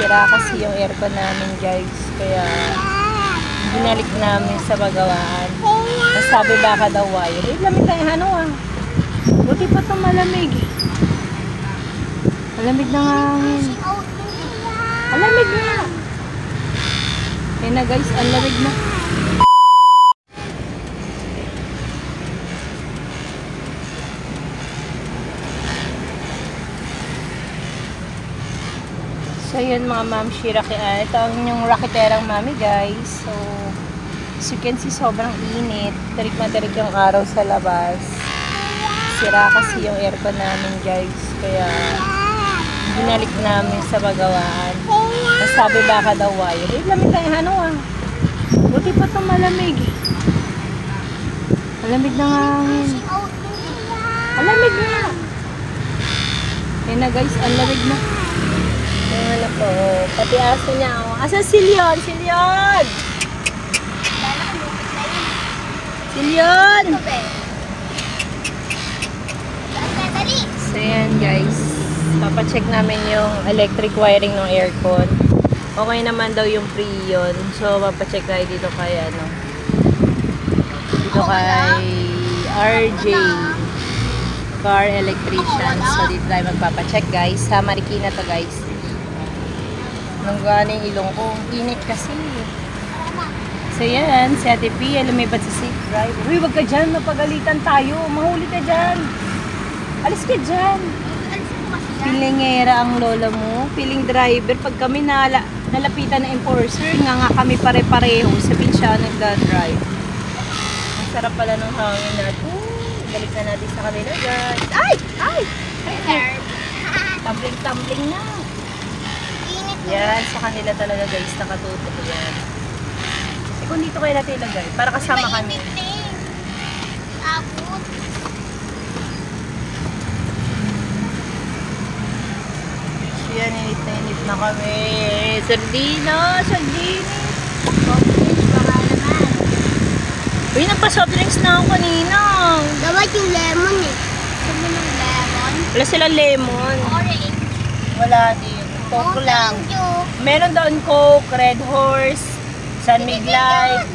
Sira kasi yung aircon namin, guys. Kaya binalik namin sa bagawaan. Sabi baka daw wire. Eh, lamig tayo, ano ah. Buti pa itong malamig. Malamig na nga. Malamig na. Yan na guys, ang lamig na. So yun mga mamshi, ito ang inyong rakiterang mami guys. So as you can see, sobrang init. Tarik na tarik yung araw sa labas. Sira kasi yung aircon namin guys. Kaya binalik namin sa bagawaan. Sabi baka daw wire. Eh, lamig tayo, ano ah. Buti pa itong malamig. Malamig na nga. Malamig na. Yan na guys, ang lamig na. Ano po, pati aso niya. Oh. Asa Silyon? Silyon! Silyon! So yan guys, papacheck namin yung electric wiring ng aircon. Okay naman daw yung Freon. So papacheck tayo dito kay ano, dito kay RJ Car Electrician. So dito tayo magpapacheck guys. Sa Marikina to guys. Nanggaan yung ilong ko. Init kasi. So yan, si Ate Pia lumipat sa safe drive. Uy, wag ka dyan, napagalitan tayo. Mahuli ka dyan. Alis ka dyan. Pilingera ang lola mo. Piling driver. Pag kami nalapitan na enforcer, nga kami pare-pareho. Sabihin siya nagda-drive. Ang sarap pala ng hangin natin. Balik na natin sa kanila guys. Ay! Ay! Tumbling-tumbling na. Yan, sa kanila talaga guys, nakatutok yan. Eh, kung dito kayo natin ilagay, para kasama kami. So yan, init na kami. Sardina, sardina. Baka naman. Uy, nagpa-soft drinks na ako kanina. Dapat yung lemon eh. Sabi ng lemon? Wala silang lemon. Orange. Wala din. Coke lang. Meron doon Coke, Red Horse, San Miglite.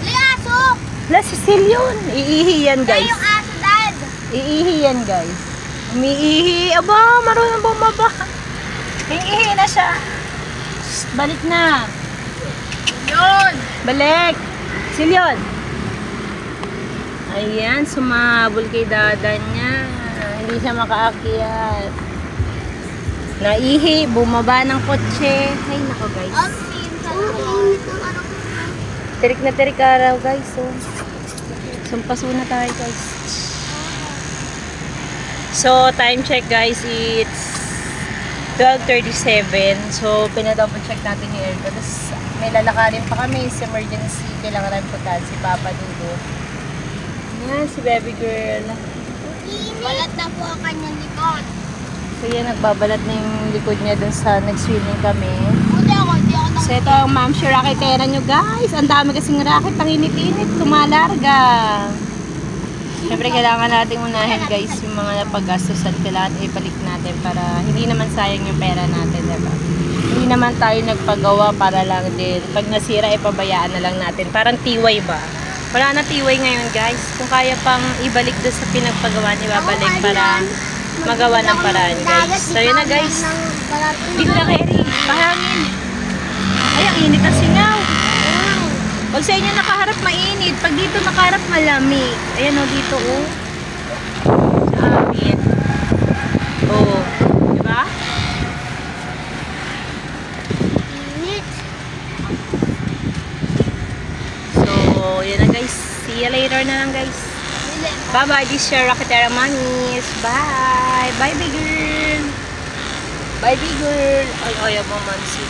Liaso! La, Sicilian. Iihi yan, guys. Ay, yung aso, dad. Iihi yan, guys. Umiihi. Aba, marunong bumaba. Iihi na siya. Shh, balik na. Yun! Balik. Sicilian. Ayan, sumabol kay dada niya. Hindi siya makaakyat. Naihi, bumaba ng kotse. Ay, nako guys. Tirik na tirik araw guys. So, sumpaso na tayo guys. So, time check guys. It's 12:37. So, pinadouble check natin yung aircon. Tapos, may lalakarin pa kami sa emergency. Kailangan namin puntahan si Papa Dudo. Yan, si baby girl. Balat na po ang kanyang likod. So yan, nagbabalat na yung likod niya dun sa nag-swimming kami. Hindi ako. So ito ang ma'am si raketera nyo guys. Ang dami kasing racket, ang init-init, tumalarga. Siyempre kailangan natin unahin guys yung mga napagastusan. Kailangan ibalik natin para hindi naman sayang yung pera natin, diba? Hindi naman tayo nagpagawa para lang din. Pag nasira, ipabayaan na lang natin. Parang tiway ba? Wala na tiway ngayon guys. Kung kaya pang ibalik doon sa pinagpagawa, ibabalik para magawa ng paraan guys. So yun na guys. Dito na kayo rin. Mahangin. Ay, ang init ang singaw. Pag sa inyo nakaharap mainit. Pag dito nakaharap malamig. Ayan o dito o. Sa amin. O. Diba? Init. So yun na guys. See you later na lang guys. Bye-bye, this is your Raketera Manis. Bye! Bye, big girl! Bye, big girl! Ay, ayaw mo man si